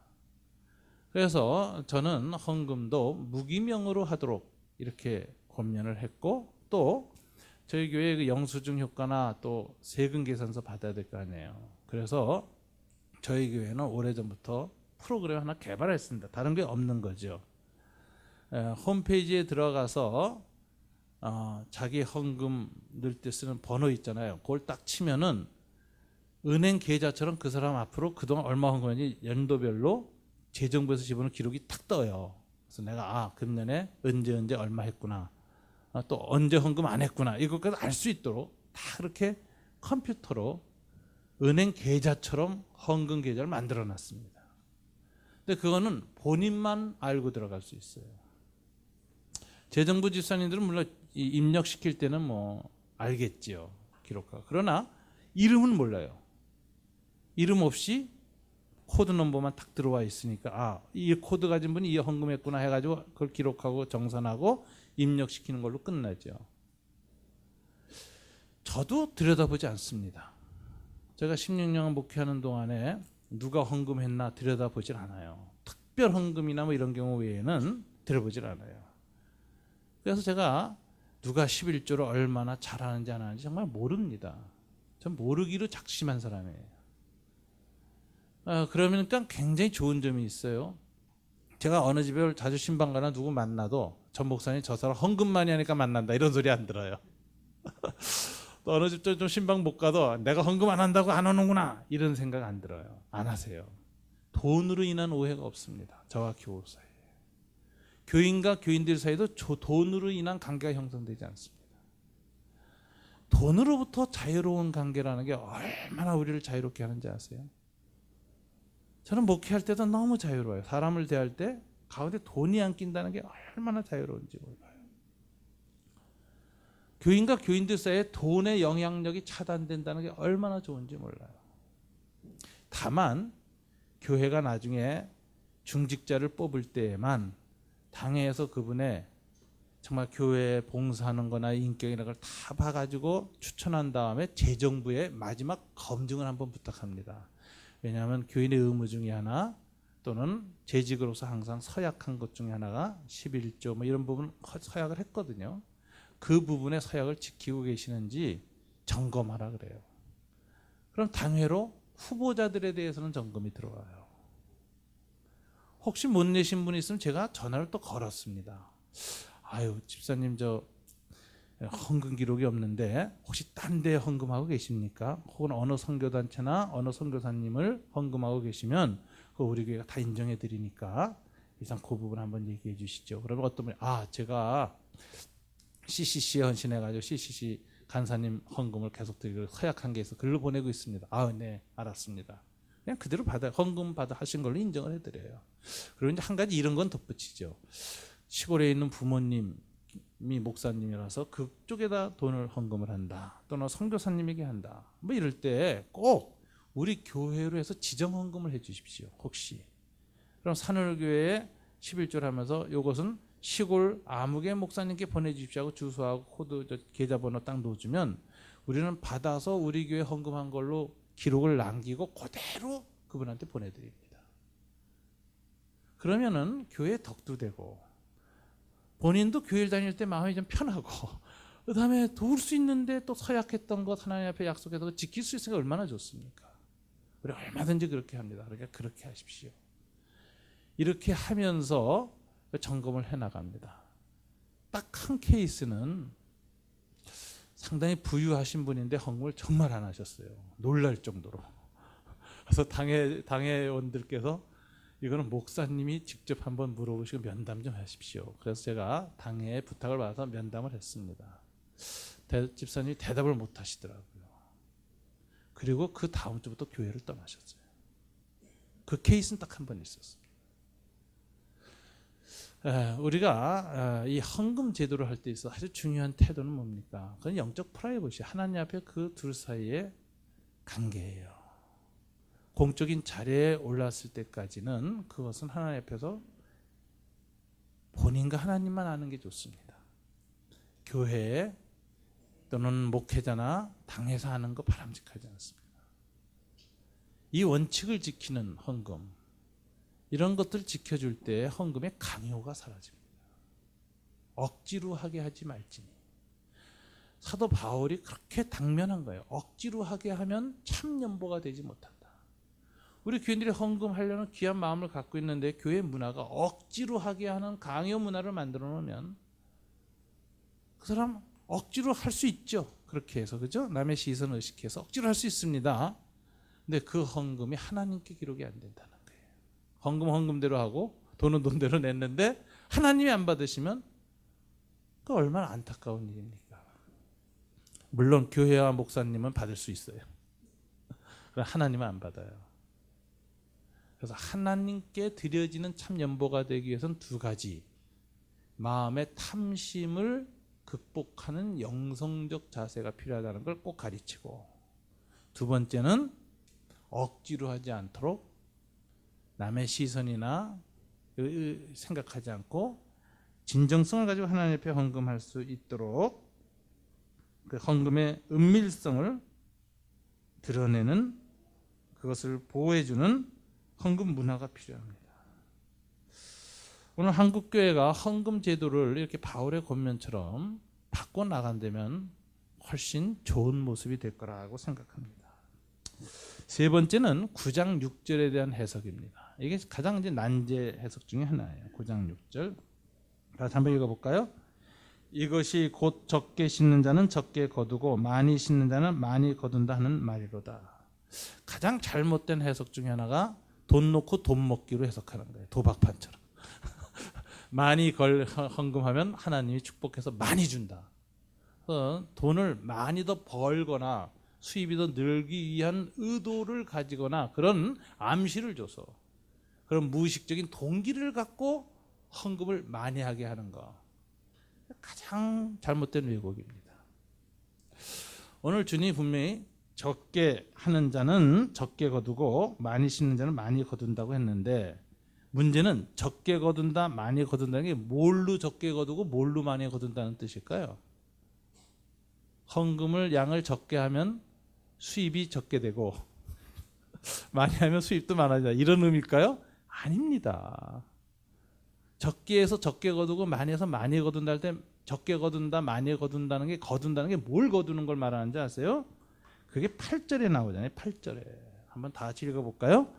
그래서 저는 헌금도 무기명으로 하도록 이렇게 권면을 했고, 또 저희 교회 그 영수증 효과나 또 세금 계산서 받아야 될 거 아니에요. 그래서 저희 교회는 오래전부터 프로그램 하나 개발했습니다. 다른 게 없는 거죠. 홈페이지에 들어가서 자기 헌금 넣을 때 쓰는 번호 있잖아요. 그걸 딱 치면은 은행 계좌처럼 그 사람 앞으로 그동안 얼마 헌금했는지 연도별로 재정부에서 집어넣은 기록이 탁 떠요. 그래서 내가 금년에 언제 얼마 했구나, 또 언제 헌금 안 했구나, 이것까지 알 수 있도록 다 그렇게 컴퓨터로 은행 계좌처럼 헌금 계좌를 만들어 놨습니다. 근데 그거는 본인만 알고 들어갈 수 있어요. 재정부 집사님들은 물론 입력시킬 때는 뭐 알겠지요, 기록하고. 그러나 이름은 몰라요. 이름 없이 코드 넘버만 딱 들어와 있으니까 이 코드 가진 분이 이 헌금했구나 해가지고 그걸 기록하고 정산하고 입력시키는 걸로 끝나죠. 저도 들여다보지 않습니다. 제가 16년 목회하는 동안에 누가 헌금했나 들여다보질 않아요. 특별 헌금이나 뭐 이런 경우 외에는 들여보질 않아요. 그래서 제가 누가 11조를 얼마나 잘하는지 안 하는지 정말 모릅니다. 전 모르기로 작심한 사람이에요. 그러니까 굉장히 좋은 점이 있어요. 제가 어느 집에 자주 신방 가나 누구 만나도 전 목사님 저 사람 헌금 많이 하니까 만난다 이런 소리 안 들어요. 또 어느 집 좀 신방 못 가도 내가 헌금 안 한다고 안 오는구나 이런 생각 안 들어요. 안 하세요. 돈으로 인한 오해가 없습니다. 저와 교우 사이에. 교인과 교인들 사이도 돈으로 인한 관계가 형성되지 않습니다. 돈으로부터 자유로운 관계라는 게 얼마나 우리를 자유롭게 하는지 아세요? 저는 목회할 때도 너무 자유로워요. 사람을 대할 때 가운데 돈이 안 낀다는 게 얼마나 자유로운지 몰라요. 교인과 교인들 사이에 돈의 영향력이 차단된다는 게 얼마나 좋은지 몰라요. 다만 교회가 나중에 중직자를 뽑을 때에만 당회에서 그분의 정말 교회에 봉사하는 거나 인격이나 걸 다 봐가지고 추천한 다음에 재정부에 마지막 검증을 한번 부탁합니다. 왜냐하면 교인의 의무 중에 하나 또는 재직으로서 항상 서약한 것 중에 하나가 11조 뭐 이런 부분 서약을 했거든요. 그 부분의 서약을 지키고 계시는지 점검하라 그래요. 그럼 당회로 후보자들에 대해서는 점검이 들어와요. 혹시 못 내신 분이 있으면 제가 전화를 또 걸었습니다. 집사님 저 헌금 기록이 없는데 혹시 딴 데 헌금하고 계십니까? 혹은 어느 선교단체나 어느 선교사님을 헌금하고 계시면 그거 우리 교회가 다 인정해 드리니까 이상 그 부분 한번 얘기해 주시죠. 그러면 어떤 분이 제가 CCC에 헌신해가지고 CCC 간사님 헌금을 계속 드리고 서약한 게 있어 글로 보내고 있습니다. 네 알았습니다. 그냥 그대로 헌금 받아 하신 걸로 인정을 해드려요. 그리고 이제 한 가지 이런 건 덧붙이죠. 시골에 있는 부모님이 목사님이라서 그쪽에다 돈을 헌금을 한다. 또는 선교사님에게 한다. 뭐 이럴 때 꼭 우리 교회로 해서 지정 헌금을 해 주십시오. 혹시. 그럼 산울교회에 11조를 하면서 이것은 시골 아무개 목사님께 보내주십시오 하고 주소하고 코드 계좌번호 딱 넣어주면 우리는 받아서 우리 교회 헌금한 걸로 기록을 남기고 그대로 그분한테 보내드립니다. 그러면은 교회 덕도 되고 본인도 교회를 다닐 때 마음이 좀 편하고 그 다음에 도울 수 있는데 또 서약했던 것 하나님 앞에 약속해서 지킬 수 있으니까 얼마나 좋습니까? 우리 얼마든지 그렇게 합니다. 그러니까 그렇게 하십시오. 이렇게 하면서 점검을 해나갑니다. 딱 한 케이스는 상당히 부유하신 분인데 헌금을 정말 안 하셨어요. 놀랄 정도로. 그래서 당회원들께서 이거는 목사님이 직접 한번 물어보시고 면담 좀 하십시오. 그래서 제가 당회에 부탁을 받아서 면담을 했습니다. 집사님이 대답을 못 하시더라고요. 그리고 그 다음 주부터 교회를 떠나셨어요. 그 케이스는 딱 한 번 있었어요. 우리가 이 헌금 제도를 할 때 있어 아주 중요한 태도는 뭡니까? 그건 영적 프라이버시, 하나님 앞에 그 둘 사이의 관계예요. 공적인 자리에 올랐을 때까지는 그것은 하나님 앞에서 본인과 하나님만 아는 게 좋습니다. 교회 또는 목회자나 당에서 하는 거 바람직하지 않습니다. 이 원칙을 지키는 헌금, 이런 것들 지켜줄 때 헌금의 강요가 사라집니다. 억지로 하게 하지 말지니. 사도 바울이 그렇게 당면한 거예요. 억지로 하게 하면 참 연보가 되지 못한다. 우리 교인들이 헌금하려는 귀한 마음을 갖고 있는데 교회 문화가 억지로 하게 하는 강요 문화를 만들어 놓으면 그 사람 억지로 할 수 있죠. 그렇게 해서, 그죠? 남의 시선 의식해서 억지로 할 수 있습니다. 근데 그 헌금이 하나님께 기록이 안 된다는 거예요. 헌금대로 하고 돈은 돈대로 냈는데 하나님이 안 받으시면 그 얼마나 안타까운 일입니까? 물론 교회와 목사님은 받을 수 있어요. 그러나 하나님은 안 받아요. 그래서 하나님께 드려지는 참 연보가 되기 위해서는 두 가지, 마음의 탐심을 극복하는 영성적 자세가 필요하다는 걸 꼭 가르치고, 두 번째는 억지로 하지 않도록 남의 시선이나 생각하지 않고 진정성을 가지고 하나님 앞에 헌금할 수 있도록 그 헌금의 은밀성을 드러내는, 그것을 보호해주는 헌금 문화가 필요합니다. 오늘 한국교회가 헌금 제도를 이렇게 바울의 권면처럼 바꿔나간다면 훨씬 좋은 모습이 될 거라고 생각합니다. 세 번째는 9장 6절에 대한 해석입니다. 이게 가장 이제 난제 해석 중에 하나예요. 9장 6절. 다시 한번 읽어볼까요? 이것이 곧 적게 씻는 자는 적게 거두고 많이 씻는 자는 많이 거둔다 하는 말이로다. 가장 잘못된 해석 중에 하나가 돈 놓고 돈 먹기로 해석하는 거예요. 도박판처럼. 많이 헌금하면 하나님이 축복해서 많이 준다. 돈을 많이 더 벌거나 수입이 더 늘기 위한 의도를 가지거나 그런 암시를 줘서 그런 무의식적인 동기를 갖고 헌금을 많이 하게 하는 거, 가장 잘못된 왜곡입니다. 오늘 주님이 분명히 적게 하는 자는 적게 거두고 많이 씻는 자는 많이 거둔다고 했는데, 문제는 적게 거둔다 많이 거둔다는 게 뭘로 적게 거두고 뭘로 많이 거둔다는 뜻일까요? 헌금을 양을 적게 하면 수입이 적게 되고 많이 하면 수입도 많아진다, 이런 의미일까요? 아닙니다. 적게 해서 적게 거두고 많이 해서 많이 거둔다 할 때 적게 거둔다 많이 거둔다는 게 뭘 거두는 걸 말하는지 아세요? 그게 8절에 나오잖아요. 8절에 한번 다 같이 읽어볼까요?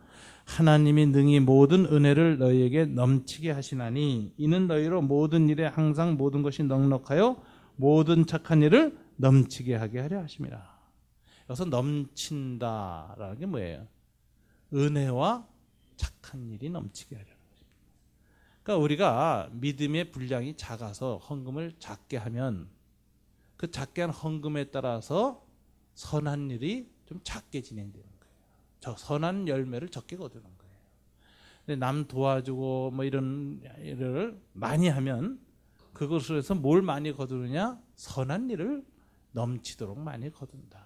하나님이 능히 모든 은혜를 너희에게 넘치게 하시나니 이는 너희로 모든 일에 항상 모든 것이 넉넉하여 모든 착한 일을 넘치게 하게 하려 하심이라. 여기서 넘친다라는 게 뭐예요? 은혜와 착한 일이 넘치게 하려는 것입니다. 그러니까 우리가 믿음의 분량이 작아서 헌금을 작게 하면 그 작게 한 헌금에 따라서 선한 일이 좀 작게 진행되는 거예요. 저 선한 열매를 적게 거두는 거예요. 근데 남 도와주고 뭐 이런 일을 많이 하면 그것을 해서 뭘 많이 거두느냐? 선한 일을 넘치도록 많이 거둔다.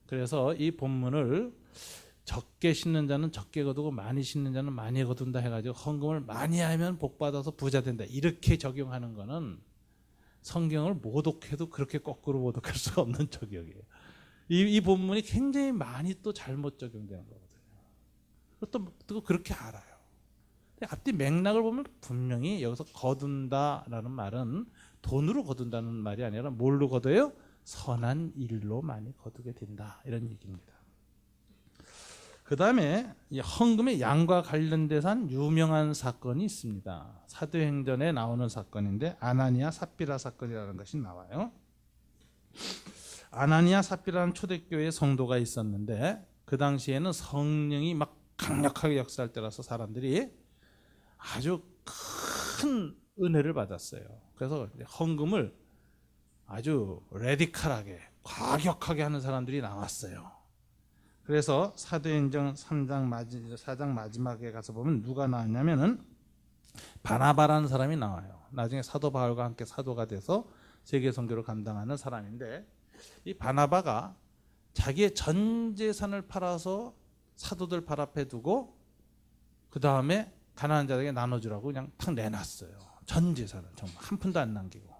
그래서 이 본문을 적게 심는 자는 적게 거두고 많이 심는 자는 많이 거둔다 해가지고 헌금을 많이 하면 복 받아서 부자 된다 이렇게 적용하는 거는 성경을 모독해도 그렇게 거꾸로 모독할 수가 없는 적용이에요. 이 본문이 굉장히 많이 또 잘못 적용되는 거거든요. 또 그렇게 알아요. 근데 앞뒤 맥락을 보면 분명히 여기서 거둔다라는 말은 돈으로 거둔다는 말이 아니라 뭘로 거둬요? 선한 일로 많이 거두게 된다 이런 얘기입니다. 그 다음에 헌금의 양과 관련돼서 한 유명한 사건이 있습니다. 사도행전에 나오는 사건인데 아나니아 삽비라 사건이라는 것이 나와요. 아나니아 삽비라는 초대교회 성도가 있었는데 그 당시에는 성령이 막 강력하게 역사할 때라서 사람들이 아주 큰 은혜를 받았어요. 그래서 헌금을 아주 레디컬하게 과격하게 하는 사람들이 나왔어요. 그래서 사도행전 4장 마지막에 가서 보면 누가 나왔냐면은 바나바라는 사람이 나와요. 나중에 사도 바울과 함께 사도가 돼서 세계 선교를 감당하는 사람인데 이 바나바가 자기의 전 재산을 팔아서 사도들 발 앞에 두고 그 다음에 가난한 자에게 나눠주라고 그냥 탁 내놨어요. 전 재산을 정말 한 푼도 안 남기고.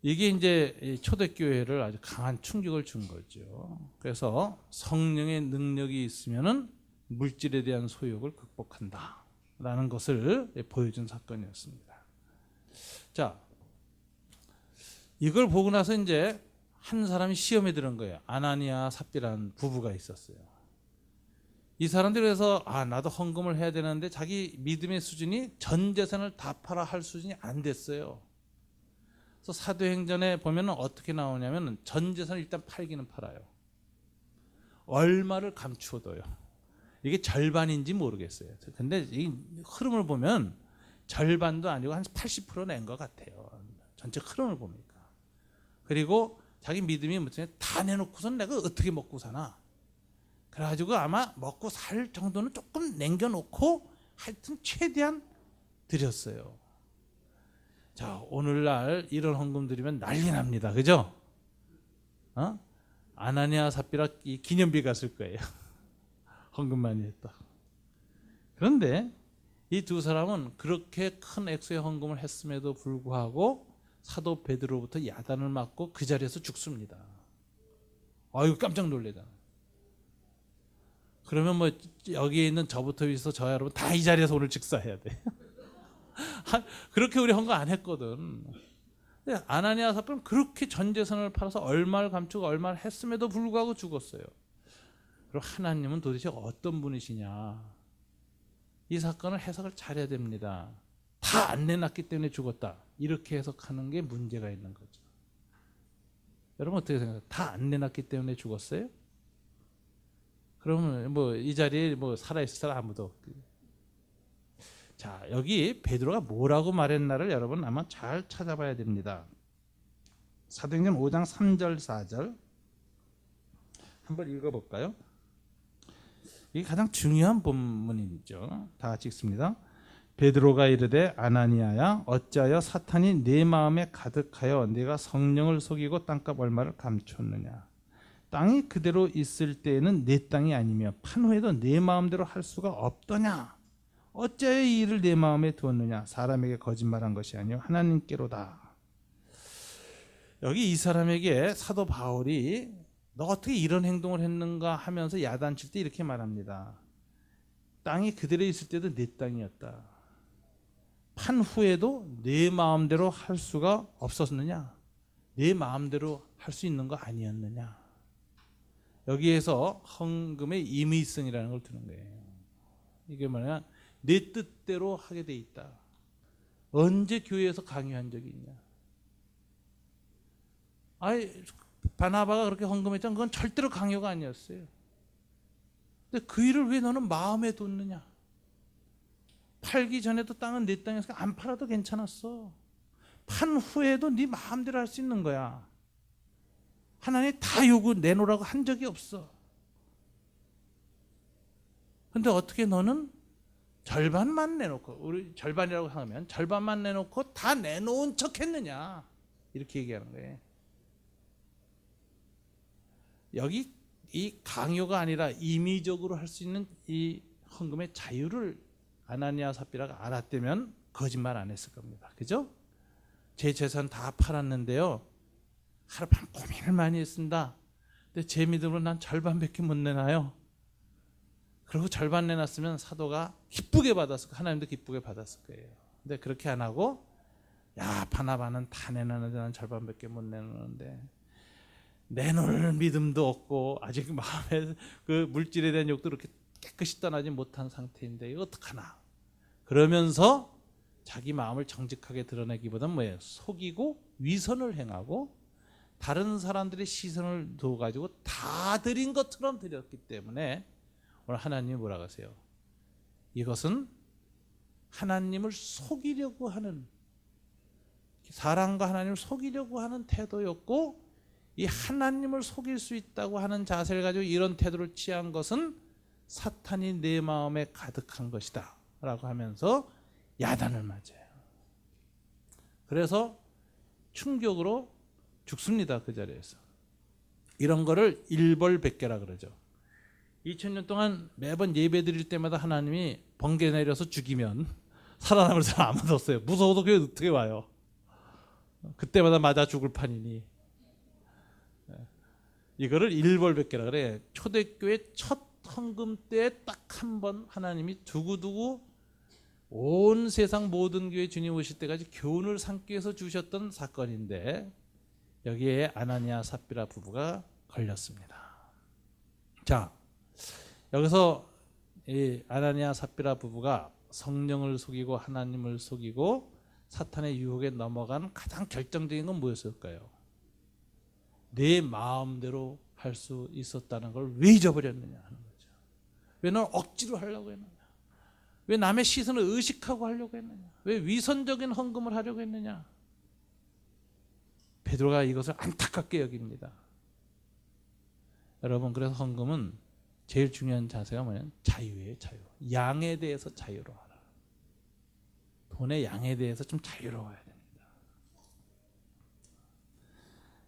이게 이제 초대교회를 아주 강한 충격을 준 거죠. 그래서 성령의 능력이 있으면은 물질에 대한 소욕을 극복한다라는 것을 보여준 사건이었습니다. 자, 이걸 보고 나서 이제 한 사람이 시험에 들은 거예요. 아나니아 삽비라는 부부가 있었어요. 이 사람들이 그래서 나도 헌금을 해야 되는데 자기 믿음의 수준이 전 재산을 다 팔아 할 수준이 안 됐어요. 그래서 사도행전에 보면 어떻게 나오냐면 전 재산을 일단 팔기는 팔아요. 얼마를 감추어둬요. 이게 절반인지 모르겠어요. 근데 이 흐름을 보면 절반도 아니고 한 80% 낸 것 같아요. 전체 흐름을 보니까. 그리고 자기 믿음이 무슨 다 내놓고선 내가 어떻게 먹고 사나. 그래가지고 아마 먹고 살 정도는 조금 남겨놓고 하여튼 최대한 드렸어요. 자, 오늘날 이런 헌금 드리면 난리 납니다. 그죠? 아나니아 삽비라 기념비 갔을 거예요. 헌금 많이 했다. 그런데 이 두 사람은 그렇게 큰 액수의 헌금을 했음에도 불구하고 사도 베드로부터 야단을 맞고 그 자리에서 죽습니다. 아이고 깜짝 놀래잖아. 그러면 뭐 여기에 있는 저부터 해서 저 여러분 다 이 자리에서 오늘 즉사해야 돼. 그렇게 우리 헌금 안 했거든. 근데 아나니아 삽비는 그렇게 전 재산을 팔아서 얼마를 감추고 얼마를 했음에도 불구하고 죽었어요. 그럼 하나님은 도대체 어떤 분이시냐? 이 사건을 해석을 잘해야 됩니다. 다 안 내놨기 때문에 죽었다. 이렇게 해석하는 게 문제가 있는 거죠. 여러분 어떻게 생각해요? 다 안 내놨기 때문에 죽었어요? 그러면 뭐 이 자리에 뭐 살아있을 사람 아무도 없고. 자, 여기 베드로가 뭐라고 말했나를 여러분 아마 잘 찾아봐야 됩니다. 사도행전 5장 3절 4절 한번 읽어볼까요? 이게 가장 중요한 본문이죠. 다 같이 읽습니다. 베드로가 이르되 아나니아야 어찌하여 사탄이 네 마음에 가득하여 네가 성령을 속이고 땅값 얼마를 감췄느냐. 땅이 그대로 있을 때에는 내 땅이 아니며 판 후에도 내 마음대로 할 수가 없더냐. 어찌하여 이 일을 내 마음에 두었느냐. 사람에게 거짓말한 것이 아니요 하나님께로다. 여기 이 사람에게 사도 바울이 너 어떻게 이런 행동을 했는가 하면서 야단칠 때 이렇게 말합니다. 땅이 그대로 있을 때도 내 땅이었다. 판 후에도 내 마음대로 할 수가 없었느냐. 내 마음대로 할 수 있는 거 아니었느냐. 여기에서 헌금의 임의성이라는 걸 두는 거예요. 이게 뭐냐? 내 뜻대로 하게 돼 있다. 언제 교회에서 강요한 적이 있냐? 바나바가 그렇게 헌금했잖아. 그건 절대로 강요가 아니었어요. 근데 그 일을 왜 너는 마음에 뒀느냐? 팔기 전에도 땅은 내 땅이었으니까 안 팔아도 괜찮았어. 판 후에도 네 마음대로 할 수 있는 거야. 하나님 다 요구 내놓으라고 한 적이 없어. 근데 어떻게 너는 절반만 내놓고, 우리 절반이라고 하면 절반만 내놓고 다 내놓은 척 했느냐? 이렇게 얘기하는 거예요. 여기 이 강요가 아니라 임의적으로 할 수 있는 이 헌금의 자유를 아나니아 삽비라가 알았다면 거짓말 안 했을 겁니다. 그죠? 제 재산 다 팔았는데요, 하룻밤 고민을 많이 했습니다. 근데 제 믿음으로 난 절반밖에 못 내놔요. 그리고 절반 내놨으면 사도가 기쁘게 받았을 거예요. 하나님도 기쁘게 받았을 거예요. 근데 그렇게 안 하고, 야, 바나바는 다 내놨는데 난 절반밖에 못 내놓는데 내놓을 믿음도 없고 아직 마음에 그 물질에 대한 욕도 그렇게 깨끗이 떠나지 못한 상태인데 이거 어떡하나. 그러면서 자기 마음을 정직하게 드러내기보다는 뭐예요? 속이고 위선을 행하고 다른 사람들의 시선을 둬가지고 다 드린 것처럼 드렸기 때문에 오늘 하나님이 뭐라고 하세요? 이것은 하나님을 속이려고 하는, 사람과 하나님을 속이려고 하는 태도였고, 이 하나님을 속일 수 있다고 하는 자세를 가지고 이런 태도를 취한 것은 사탄이 내 마음에 가득한 것이다 라고 하면서 야단을 맞아요. 그래서 충격으로 죽습니다. 그 자리에서. 이런 거를 일벌백계라 그러죠. 2000년 동안 매번 예배 드릴 때마다 하나님이 번개 내려서 죽이면 살아남을 사람 아무도 없어요. 무서워도 그게 어떻게 와요. 그때마다 맞아 죽을 판이니. 이거를 일벌백계라 그래. 초대교회 첫 헌금 때 딱 한 번 하나님이 두고두고 온 세상 모든 교회 주님 오실 때까지 교훈을 삼기 위해서 주셨던 사건인데, 여기에 아나니아 삽비라 부부가 걸렸습니다. 자, 여기서 이 아나니아 삽비라 부부가 성령을 속이고 하나님을 속이고 사탄의 유혹에 넘어간 가장 결정적인 건 뭐였을까요? 내 마음대로 할 수 있었다는 걸 왜 잊어버렸느냐 하는 거죠. 왜 넌 억지로 하려고 했느냐? 왜 남의 시선을 의식하고 하려고 했느냐? 왜 위선적인 헌금을 하려고 했느냐? 베드로가 이것을 안타깝게 여깁니다. 여러분, 그래서 헌금은 제일 중요한 자세가 뭐냐면 자유예요. 자유. 양에 대해서 자유로워라. 돈의 양에 대해서 좀 자유로워야 됩니다.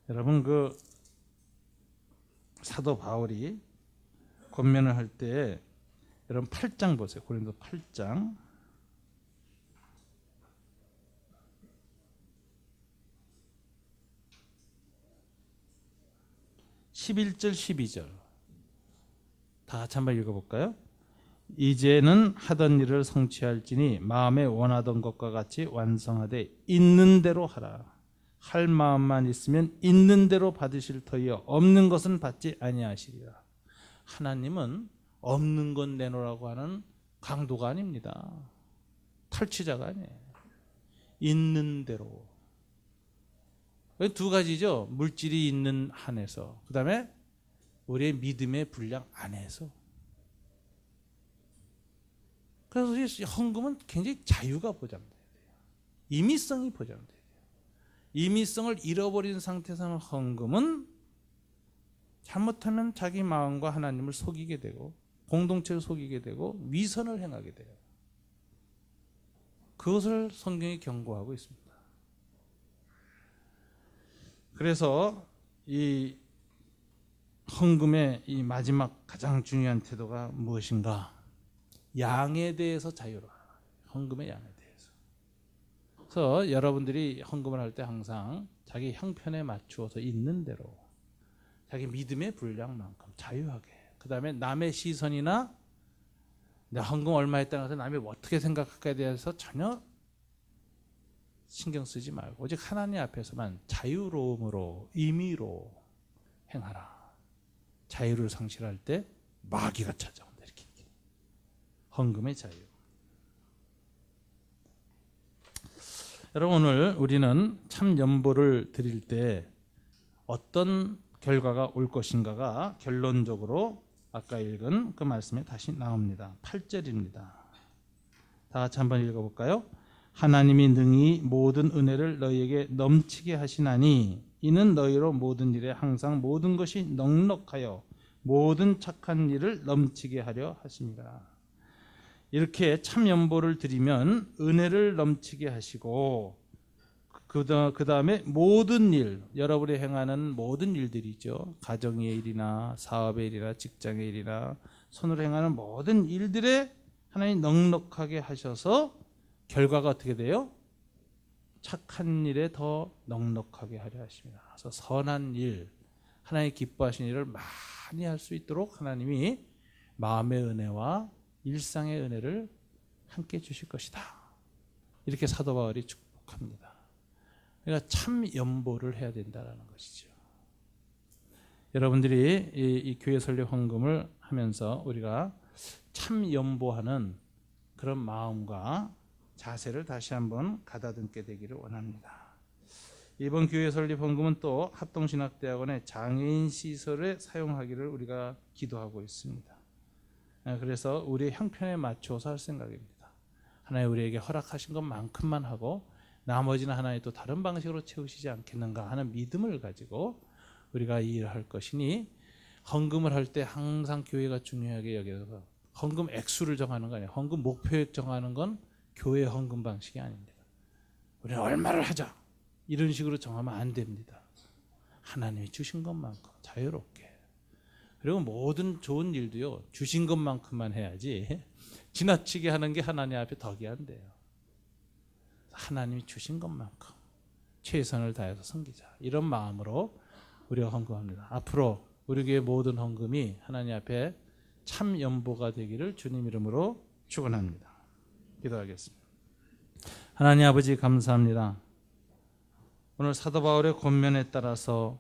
여러분, 그 사도 바울이 권면을 할 때 여러분 8장 보세요. 고린도 8장 11절 12절 다 같이 한번 읽어볼까요? 이제는 하던 일을 성취할지니 마음에 원하던 것과 같이 완성하되 있는 대로 하라. 할 마음만 있으면 있는 대로 받으실 터이요 없는 것은 받지 아니하시리라. 하나님은 없는 것 내놓으라고 하는 강도가 아닙니다. 탈취자가 아니에요. 있는 대로. 두 가지죠. 물질이 있는 한에서, 그 다음에 우리의 믿음의 분량 안에서. 그래서 이 헌금은 굉장히 자유가 보장돼야 돼요. 임의성이 보장돼야 돼요. 임의성을 잃어버린 상태에서는 헌금은 잘못하면 자기 마음과 하나님을 속이게 되고 공동체를 속이게 되고 위선을 행하게 돼요. 그것을 성경이 경고하고 있습니다. 그래서 이 헌금의 이 마지막 가장 중요한 태도가 무엇인가? 양에 대해서 자유로워라. 헌금의 양에 대해서. 그래서 여러분들이 헌금을 할 때 항상 자기 형편에 맞추어서 있는 대로 자기 믿음의 분량만큼 자유하게, 그 다음에 남의 시선이나 내 헌금 얼마 했다는 것을 남이 어떻게 생각할까에 대해서 전혀 신경 쓰지 말고 오직 하나님 앞에서만 자유로움으로 임의로 행하라. 자유를 상실할 때 마귀가 찾아온다. 이렇게. 헌금의 자유. 여러분, 오늘 우리는 참 연보를 드릴 때 어떤 결과가 올 것인가가 결론적으로 아까 읽은 그 말씀에 다시 나옵니다. 8절입니다. 다 같이 한번 읽어볼까요? 하나님이 능히 모든 은혜를 너희에게 넘치게 하시나니 이는 너희로 모든 일에 항상 모든 것이 넉넉하여 모든 착한 일을 넘치게 하려 하심이라. 이렇게 참 연보를 드리면 은혜를 넘치게 하시고 그 다음에 모든 일, 여러분이 행하는 모든 일들이죠. 가정의 일이나 사업의 일이나 직장의 일이나 손으로 행하는 모든 일들에 하나님 넉넉하게 하셔서 결과가 어떻게 돼요? 착한 일에 더 넉넉하게 하려 하십니다. 그래서 선한 일, 하나님 기뻐하시는 일을 많이 할 수 있도록 하나님이 마음의 은혜와 일상의 은혜를 함께 주실 것이다. 이렇게 사도 바울이 축복합니다. 그러니까 참 연보를 해야 된다는 것이죠. 여러분들이 이 교회 설립 헌금을 하면서 우리가 참 연보하는 그런 마음과 자세를 다시 한번 가다듬게 되기를 원합니다. 이번 교회 설립 헌금은 또 합동신학대학원의 장애인 시설에 사용하기를 우리가 기도하고 있습니다. 그래서 우리의 형편에 맞춰서 할 생각입니다. 하나님 우리에게 허락하신 것만큼만 하고 나머지는 하나님 또 다른 방식으로 채우시지 않겠는가 하는 믿음을 가지고 우리가 이 일을 할 것이니, 헌금을 할 때 항상 교회가 중요하게 여겨서 헌금 액수를 정하는 거 아니에요. 헌금 목표액 정하는 건 교회 헌금 방식이 아닙니다. 우리는 얼마를 하자 이런 식으로 정하면 안 됩니다. 하나님이 주신 것만큼 자유롭게. 그리고 모든 좋은 일도요, 주신 것만큼만 해야지 지나치게 하는 게 하나님 앞에 덕이 안 돼요. 하나님이 주신 것만큼 최선을 다해서 섬기자, 이런 마음으로 우리가 헌금합니다. 앞으로 우리 교회 모든 헌금이 하나님 앞에 참 연보가 되기를 주님 이름으로 축원합니다. 기도하겠습니다. 하나님 아버지 감사합니다. 오늘 사도 바울의 권면에 따라서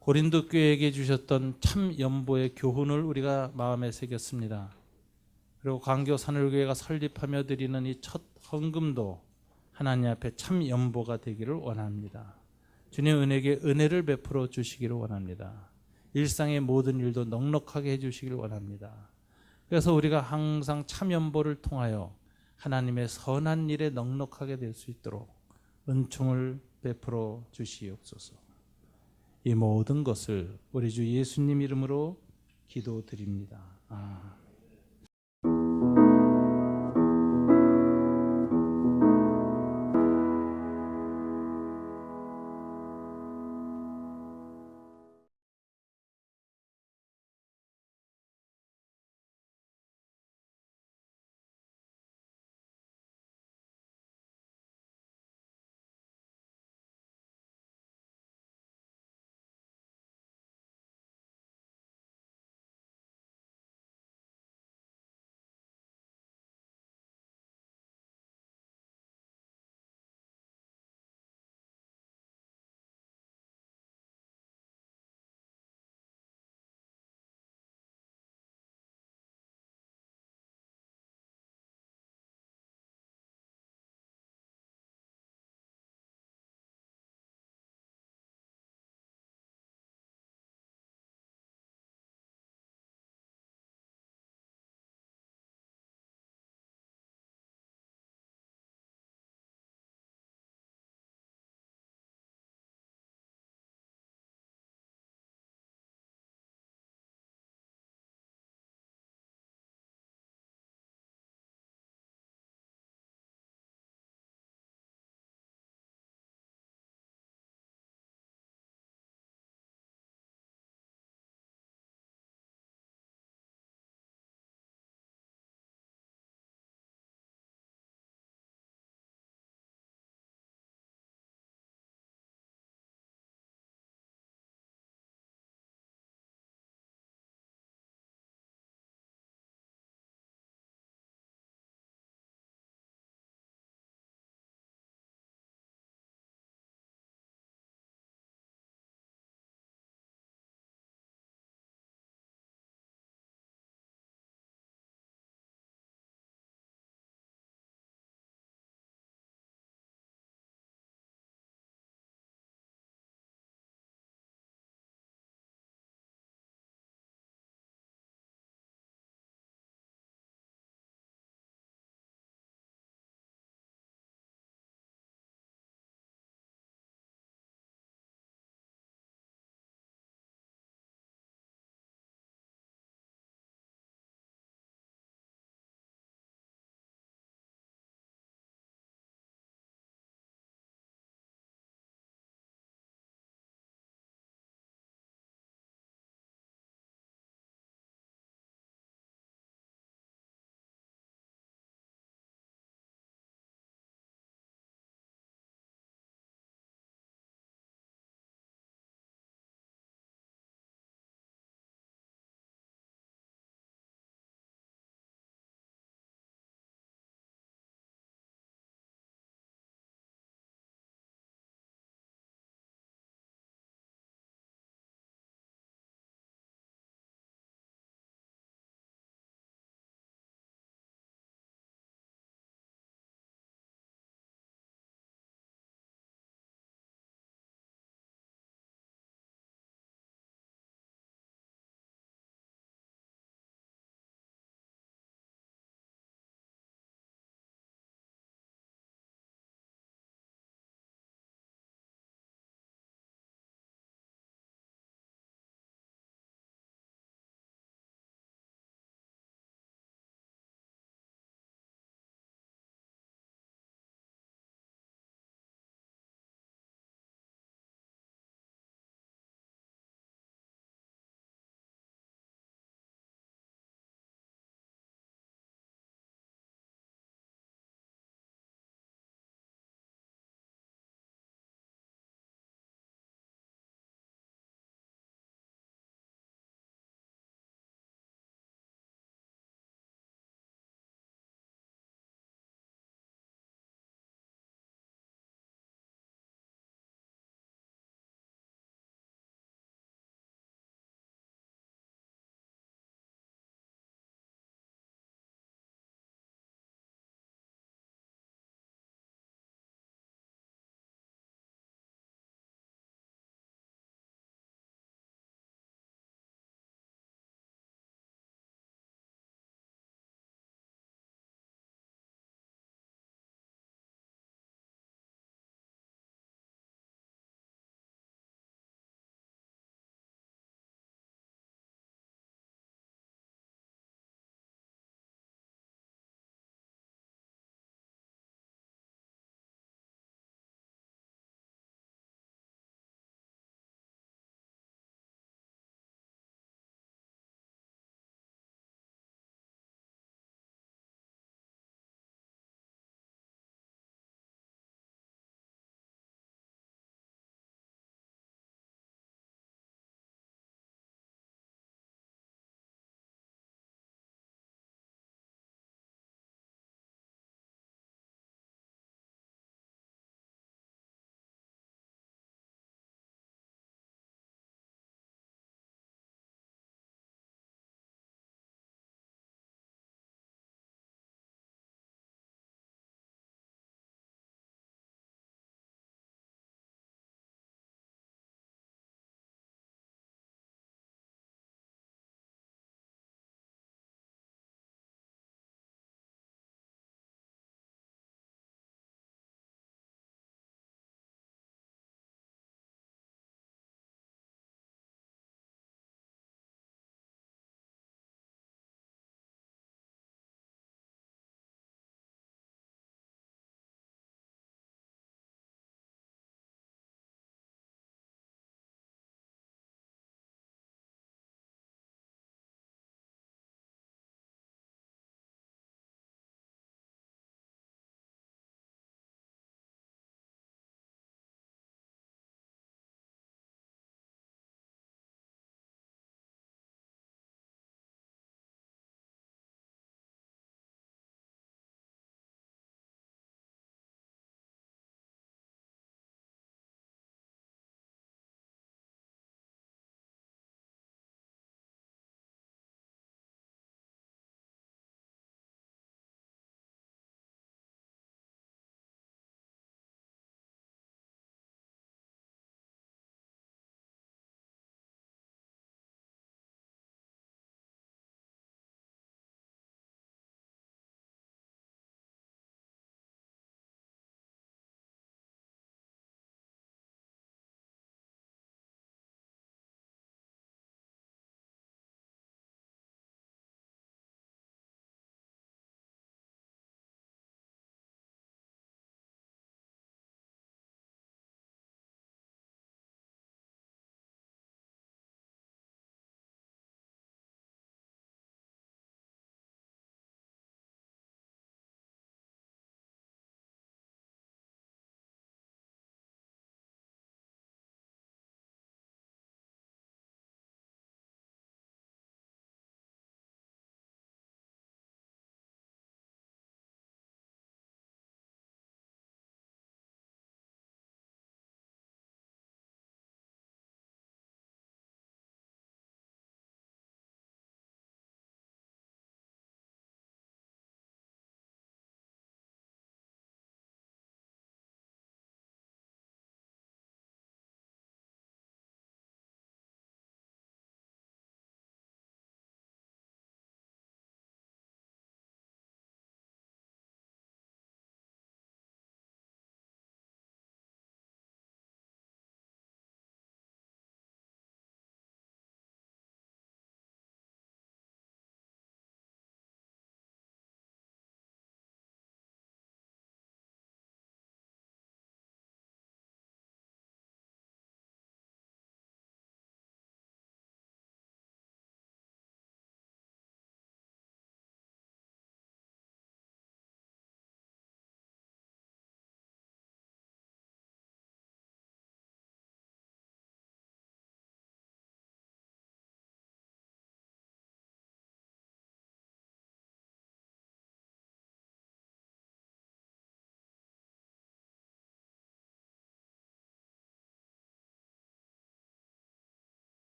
고린도 교회에게 주셨던 참 연보의 교훈을 우리가 마음에 새겼습니다. 그리고 광교 산울교회가 설립하며 드리는 이 첫 헌금도 하나님 앞에 참 연보가 되기를 원합니다. 주님 은혜에게 은혜를 베풀어 주시기를 원합니다. 일상의 모든 일도 넉넉하게 해주시기를 원합니다. 그래서 우리가 항상 참 연보를 통하여 하나님의 선한 일에 넉넉하게 될 수 있도록 은총을 베풀어 주시옵소서. 이 모든 것을 우리 주 예수님 이름으로 기도드립니다. 아멘.